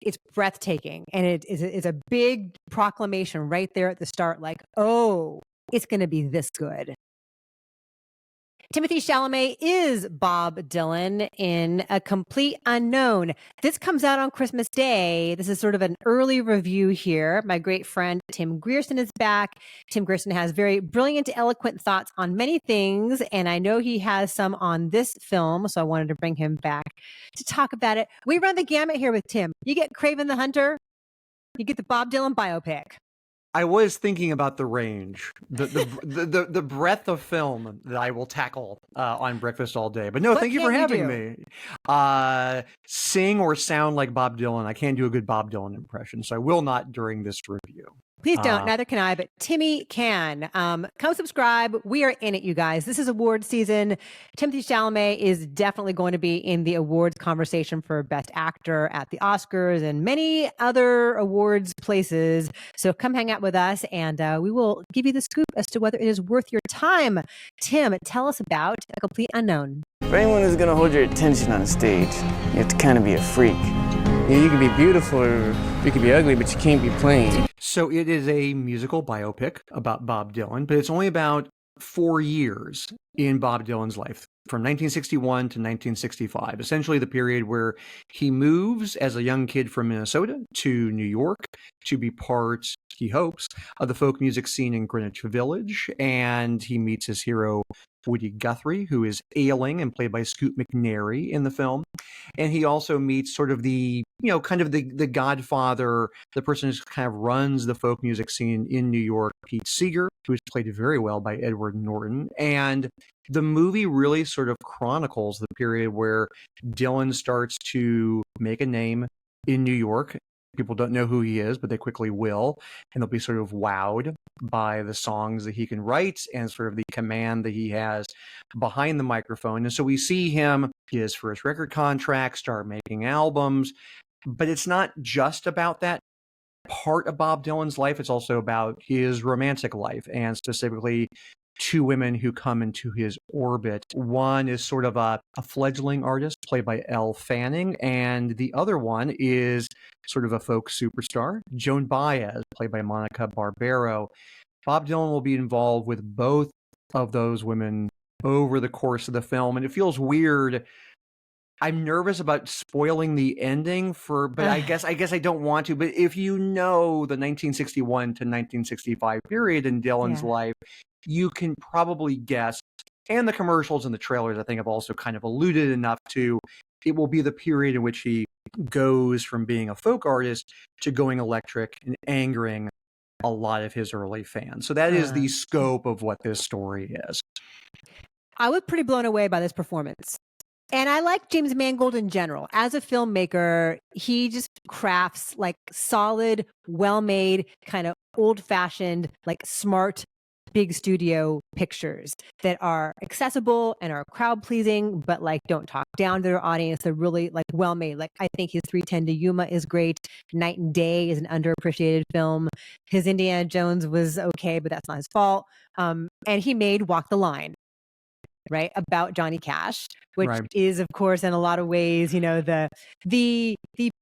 it's breathtaking. And it's a big proclamation right there at the start, like, oh, it's going to be this good. Timothée Chalamet is Bob Dylan in A Complete Unknown. This comes out on Christmas Day. This is sort of an early review here. My great friend Tim Grierson is back. Tim Grierson has very brilliant, eloquent thoughts on many things, and I know he has some on this film, so I wanted to bring him back to talk about it. We run the gamut here with Tim. You get Craven the Hunter, you get the Bob Dylan biopic. I was thinking about the range, the breadth of film that I will tackle on Breakfast All Day. But no, thank you for having me. Sing or sound like Bob Dylan. I can't do a good Bob Dylan impression, so I will not during this review. Please don't. Neither can I, but Timmy can. Come subscribe. We are in it, you guys. This is awards season. Timothée Chalamet is definitely going to be in the awards conversation for Best Actor at the Oscars and many other awards places. So come hang out with us, and we will give you the scoop as to whether it is worth your time. Tim, tell us about A Complete Unknown. For anyone who's going to hold your attention on a stage, you have to kind of be a freak. You can be beautiful or you can be ugly, but you can't be plain. So it is a musical biopic about Bob Dylan, but it's only about 4 years in Bob Dylan's life, from 1961 to 1965, essentially the period where he moves as a young kid from Minnesota to New York to be part, he hopes, of the folk music scene in Greenwich Village, and he meets his hero, Woody Guthrie, who is ailing and played by Scoot McNairy in the film. And he also meets sort of the godfather, the person who kind of runs the folk music scene in New York, Pete Seeger, who is played very well by Edward Norton. And the movie really sort of chronicles the period where Dylan starts to make a name in New York. People don't know who he is, but they quickly will. And they'll be sort of wowed by the songs that he can write and sort of the command that he has behind the microphone. And so we see him get his first record contract, start making albums. But it's not just about that part of Bob Dylan's life. It's also about his romantic life, and specifically two women who come into his orbit. One is sort of a fledgling artist played by Elle Fanning, and the other one is sort of a folk superstar, Joan Baez, played by Monica Barbaro. Bob Dylan will be involved with both of those women over the course of the film, and it feels weird. I'm nervous about spoiling the ending but I guess I don't want to. But if you know the 1961 to 1965 period in Dylan's life, you can probably guess, and the commercials and the trailers, I think, have also kind of alluded enough to, it will be the period in which he goes from being a folk artist to going electric and angering a lot of his early fans. So that is the scope of what this story is. I was pretty blown away by this performance. And I like James Mangold in general. As a filmmaker, he just crafts like solid, well-made, kind of old-fashioned, like smart, big studio pictures that are accessible and are crowd-pleasing, but like don't talk down to their audience. They're really like well-made. Like I think his 3:10 to Yuma is great. Night and Day is an underappreciated film. His Indiana Jones was okay, but that's not his fault. And he made Walk the Line, right, about Johnny Cash, which is, of course, in a lot of ways, you know, the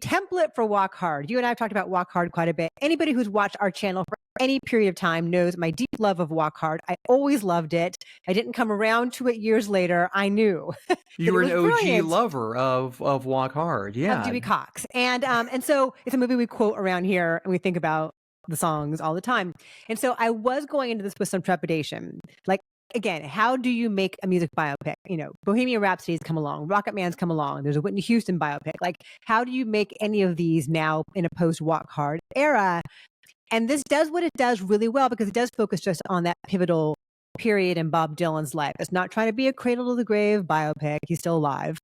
template for Walk Hard. You and I have talked about Walk Hard quite a bit. Anybody who's watched our channel for any period of time knows my deep love of Walk Hard. I always loved it. I didn't come around to it years later. I knew. You were an OG lover of Walk Hard, of Dewey Cox. And so it's a movie we quote around here, and we think about the songs all the time. And so I was going into this with some trepidation. Like, again, how do you make a music biopic? You know, Bohemian Rhapsody's come along, Rocket Man's come along, there's a Whitney Houston biopic. Like, how do you make any of these now in a post-Walk Hard era? And this does what it does really well, because it does focus just on that pivotal period in Bob Dylan's life. It's not trying to be a cradle to the grave biopic. He's still alive.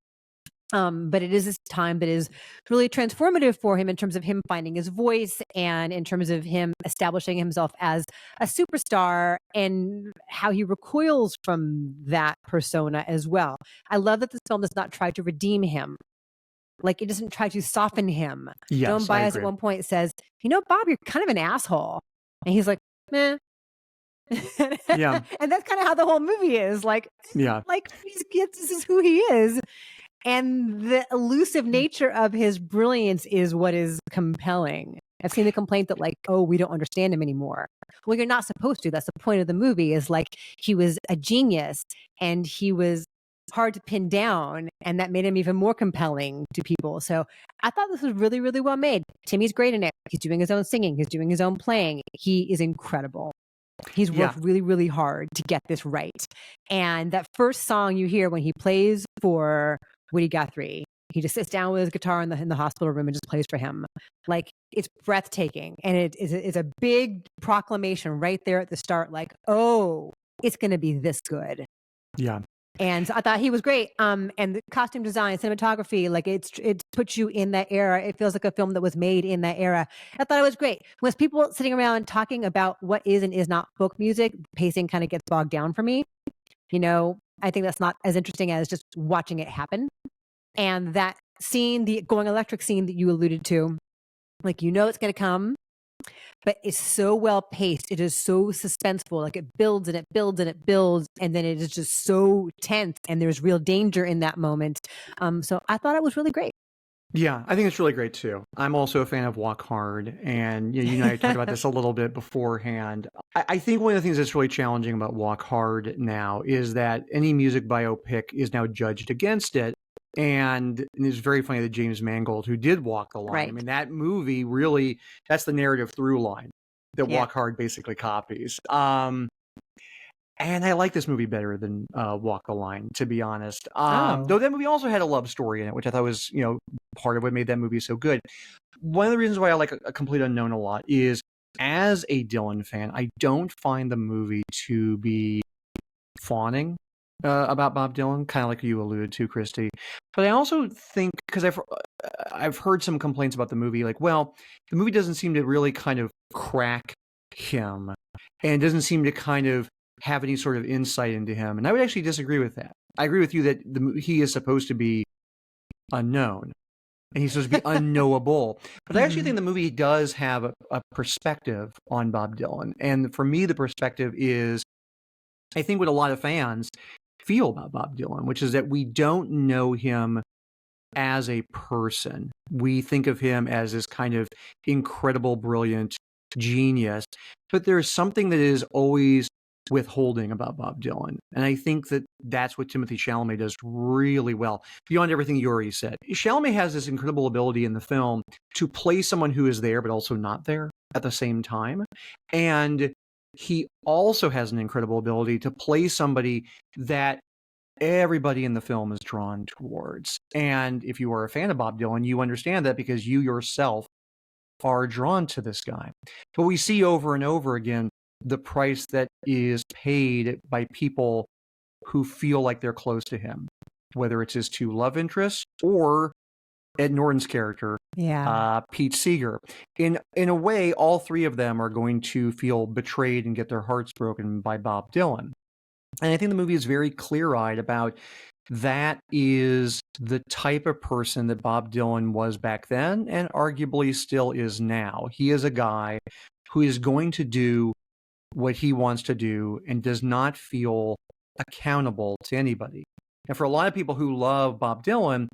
But it is this time that is really transformative for him in terms of him finding his voice and in terms of him establishing himself as a superstar and how he recoils from that persona as well. I love that this film does not try to redeem him. Like, it doesn't try to soften him. Yes, Joan Baez at one point says, you know, Bob, you're kind of an asshole. And he's like, meh. Yeah. And that's kind of how the whole movie is. Like, like this is who he is. And the elusive nature of his brilliance is what is compelling. I've seen the complaint that, like, oh, we don't understand him anymore. Well, you're not supposed to. That's the point of the movie, is like he was a genius and he was hard to pin down, and that made him even more compelling to people. So I thought this was really, really well made. Timmy's great in it. He's doing his own singing. He's doing his own playing. He is incredible. He's worked really, really hard to get this right. And that first song you hear when he plays for Woody Guthrie, he just sits down with his guitar in the hospital room and just plays for him. Like, it's breathtaking. And it's a big proclamation right there at the start, like, oh, it's going to be this good. Yeah. And I thought he was great. And the costume design, cinematography, like it puts you in that era. It feels like a film that was made in that era. I thought it was great. When people sitting around talking about what is and is not folk music, pacing kind of gets bogged down for me. You know, I think that's not as interesting as just watching it happen. And that scene, the going electric scene that you alluded to, like, you know, it's going to come, but it's so well paced. It is so suspenseful. Like, it builds and it builds and it builds. And then it is just so tense, and there's real danger in that moment. So I thought it was really great. Yeah, I think it's really great too. I'm also a fan of Walk Hard, and you and I talked about this a little bit beforehand. I think one of the things that's really challenging about Walk Hard now is that any music biopic is now judged against it. And it's very funny that James Mangold, who did Walk the Line, Right. I mean, that movie really, that's the narrative through line that Walk Hard basically copies. And I like this movie better than Walk the Line, to be honest. Though that movie also had a love story in it, which I thought was, you know, part of what made that movie so good. One of the reasons why I like A Complete Unknown a lot is, as a Dylan fan, I don't find the movie to be fawning about Bob Dylan, kind of like you alluded to, Christy. But I also think, because I've heard some complaints about the movie, like, well, the movie doesn't seem to really kind of crack him, and doesn't seem to kind of have any sort of insight into him. And I would actually disagree with that. I agree with you that he is supposed to be unknown, and he's supposed to be unknowable. But I actually think the movie does have a perspective on Bob Dylan. And for me, the perspective is, I think, what a lot of fans feel about Bob Dylan, which is that we don't know him as a person. We think of him as this kind of incredible, brilliant genius, but there's something that is always withholding about Bob Dylan. And I think that that's what Timothée Chalamet does really well, beyond everything you already said. Chalamet has this incredible ability in the film to play someone who is there, but also not there at the same time. And he also has an incredible ability to play somebody that everybody in the film is drawn towards. And if you are a fan of Bob Dylan, you understand that, because you yourself are drawn to this guy. But we see over and over again the price that is paid by people who feel like they're close to him, whether it's his two love interests or Ed Norton's character, Pete Seeger. In a way, all three of them are going to feel betrayed and get their hearts broken by Bob Dylan. And I think the movie is very clear-eyed about that is the type of person that Bob Dylan was back then, and arguably still is now. He is a guy who is going to do what he wants to do and does not feel accountable to anybody. And for a lot of people who love Bob Dylan,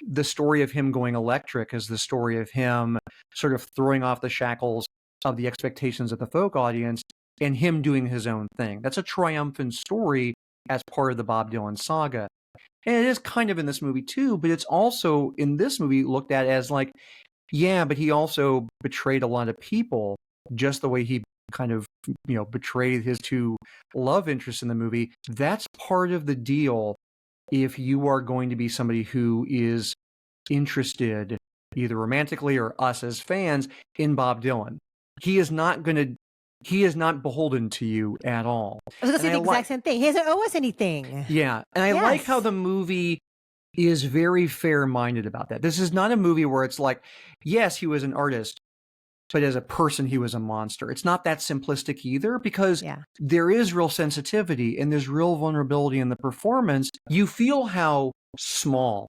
the story of him going electric is the story of him sort of throwing off the shackles of the expectations of the folk audience and him doing his own thing. That's a triumphant story as part of the Bob Dylan saga. And it is kind of in this movie too, but it's also in this movie looked at as like, yeah, but he also betrayed a lot of people, just the way he kind of, you know, betrayed his two love interests in the movie. That's part of the deal if you are going to be somebody who is interested, either romantically or us as fans, in Bob Dylan. He is not beholden to you at all. I was going to say the exact same thing. He doesn't owe us anything. Yeah. And I like how the movie is very fair-minded about that. This is not a movie where it's like, yes, he was an artist, but as a person, he was a monster. It's not that simplistic either, because there is real sensitivity and there's real vulnerability in the performance. You feel how small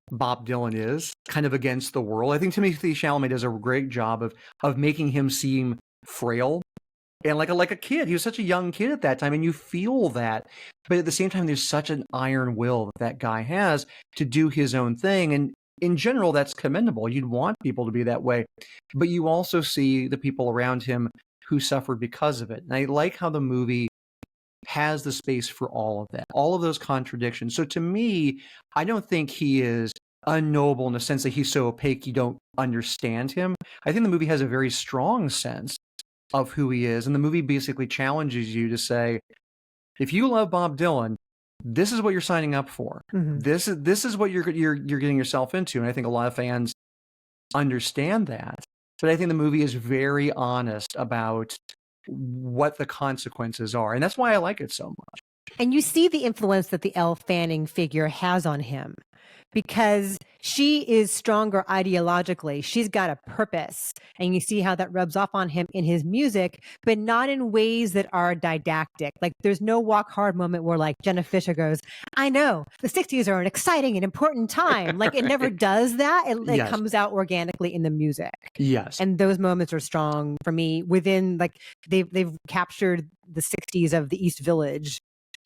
Bob Dylan is, kind of against the world. I think Timothée Chalamet does a great job of making him seem frail And like a kid, he was such a young kid at that time, and you feel that. But at the same time, there's such an iron will that guy has to do his own thing. And in general, that's commendable. You'd want people to be that way. But you also see the people around him who suffered because of it. And I like how the movie has the space for all of that, all of those contradictions. So to me, I don't think he is unknowable in the sense that he's so opaque you don't understand him. I think the movie has a very strong sense of who he is, and the movie basically challenges you to say, if you love Bob Dylan, this is what you're signing up for. Mm-hmm. This is what you're getting yourself into, and I think a lot of fans understand that. But I think the movie is very honest about what the consequences are, and that's why I like it so much. And you see the influence that the Elle Fanning figure has on him, because she is stronger ideologically. She's got a purpose, and you see how that rubs off on him in his music, but not in ways that are didactic. Like there's no Walk Hard moment where like Jenna Fischer goes, I know the 60s are an exciting and important time. Like it never does that. It Yes. comes out organically in the music. Yes. And those moments are strong for me within, like they've captured the 60s of the East Village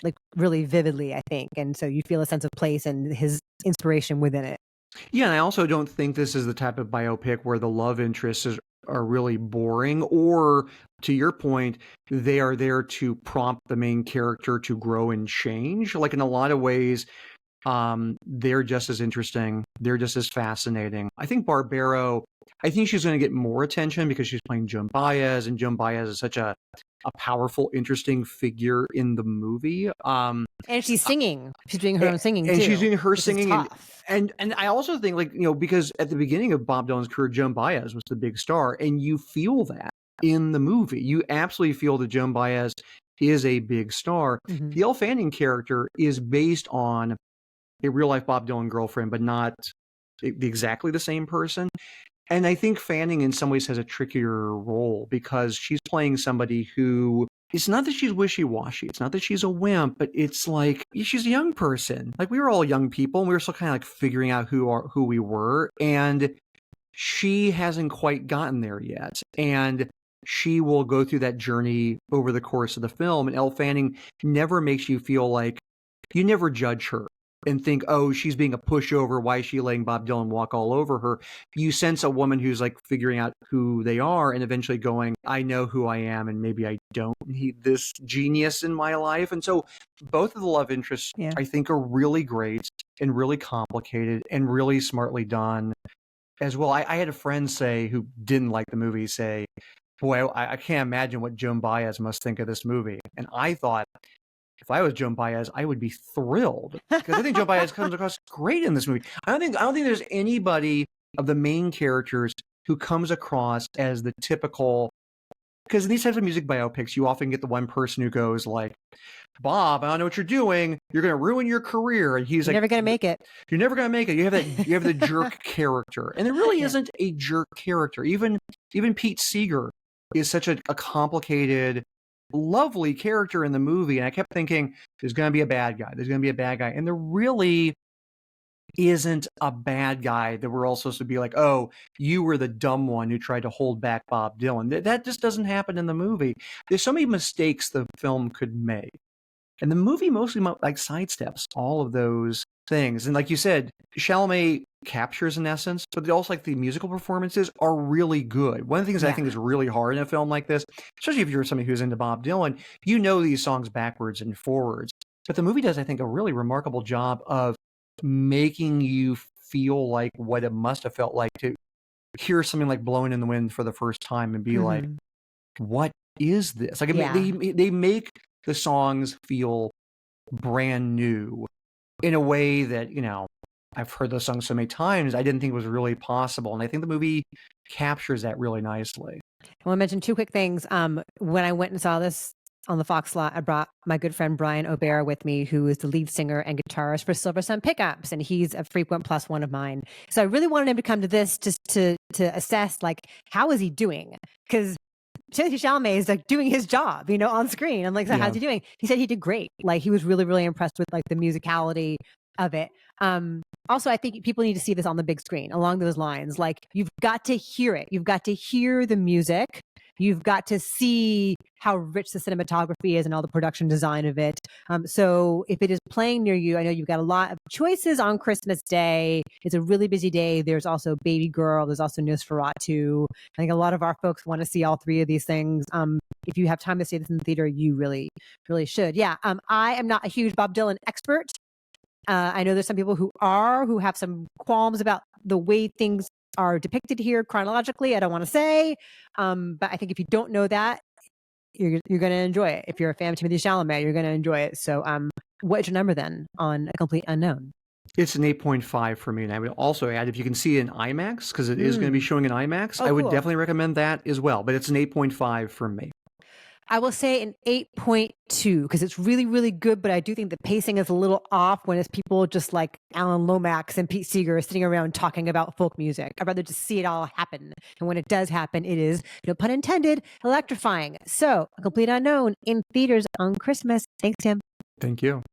like really vividly, I think. And so you feel a sense of place and his inspiration within it. Yeah, and I also don't think this is the type of biopic where the love interests are really boring, or to your point, they are there to prompt the main character to grow and change. Like in a lot of ways, they're just as interesting. They're just as fascinating. I think Barbaro, I think she's going to get more attention because she's playing Joan Baez, and Joan Baez is such a powerful, interesting figure in the movie. And she's singing. She's doing her own singing and too. she's doing her which is singing. tough. And I also think, like, because at the beginning of Bob Dylan's career, Joan Baez was the big star, and you feel that in the movie. You absolutely feel that Joan Baez is a big star. Mhm. The Elle Fanning character is based on a real life Bob Dylan girlfriend, but not exactly the same person. And I think Fanning in some ways has a trickier role because she's playing somebody who, it's not that she's wishy-washy, it's not that she's a wimp, but it's like she's a young person. Like we were all young people, and we were still kind of like figuring out who we were, and she hasn't quite gotten there yet. And she will go through that journey over the course of the film. And Elle Fanning never makes you feel like, you never judge her and think, oh, she's being a pushover. Why is she letting Bob Dylan walk all over her? You sense a woman who's like figuring out who they are and eventually going, I know who I am, and maybe I don't need this genius in my life. And so both of the love interests, I think, are really great and really complicated and really smartly done as well. I had a friend say, who didn't like the movie, say, boy, I can't imagine what Joan Baez must think of this movie. And I thought, if I was Joan Baez, I would be thrilled, because I think Joan Baez comes across great in this movie. I don't think there's anybody of the main characters who comes across as the typical, because in these types of music biopics, you often get the one person who goes like, Bob, I don't know what you're doing. You're going to ruin your career. And he's like, never going to make it. You're never going to make it. You have the jerk character. And there really isn't a jerk character. Even Pete Seeger is such a complicated, lovely character in the movie. And I kept thinking, there's going to be a bad guy. There's going to be a bad guy. And there really isn't a bad guy that we're all supposed to be like, oh, you were the dumb one who tried to hold back Bob Dylan. That just doesn't happen in the movie. There's so many mistakes the film could make. And the movie mostly like sidesteps all of those things. And like you said, Chalamet captures an essence, but also like the musical performances are really good. One of the things I think is really hard in a film like this, especially if you're somebody who's into Bob Dylan, you know these songs backwards and forwards. But the movie does, I think, a really remarkable job of making you feel like what it must have felt like to hear something like Blowing in the Wind for the first time and be like, what is this? Like they make the songs feel brand new in a way that, I've heard those songs so many times, I didn't think it was really possible. And I think the movie captures that really nicely. I want to mention two quick things. When I went and saw this on the Fox lot, I brought my good friend Brian O'Bear with me, who is the lead singer and guitarist for Silver Sun Pickups, and he's a frequent plus one of mine. So I really wanted him to come to this just to assess, like, how is he doing? Because Timothée Chalamet is like doing his job, on screen. I'm like, so how's he doing? He said he did great. Like, he was really, really impressed with like the musicality of it. Also, I think people need to see this on the big screen along those lines. Like, you've got to hear it. You've got to hear the music You've got to see how rich the cinematography is and all the production design of it. So if it is playing near you, I know you've got a lot of choices on Christmas Day. It's a really busy day. There's also Baby Girl. There's also Nosferatu. I think a lot of our folks want to see all three of these things. If you have time to see this in the theater, you really, really should. Yeah. I am not a huge Bob Dylan expert. I know there's some people who have some qualms about the way things are depicted here chronologically. I don't want to say, but I think if you don't know that, you're going to enjoy it. If you're a fan of Timothée Chalamet, you're going to enjoy it. So, what's your number then on A Complete Unknown? It's an 8.5 for me. And I would also add, if you can see it in IMAX, because it is going to be showing in IMAX, I would definitely recommend that as well. But it's an 8.5 for me. I will say an 8.2 because it's really, really good. But I do think the pacing is a little off when it's people just like Alan Lomax and Pete Seeger sitting around talking about folk music. I'd rather just see it all happen. And when it does happen, it is, no pun intended, electrifying. So A Complete Unknown in theaters on Christmas. Thanks, Tim. Thank you.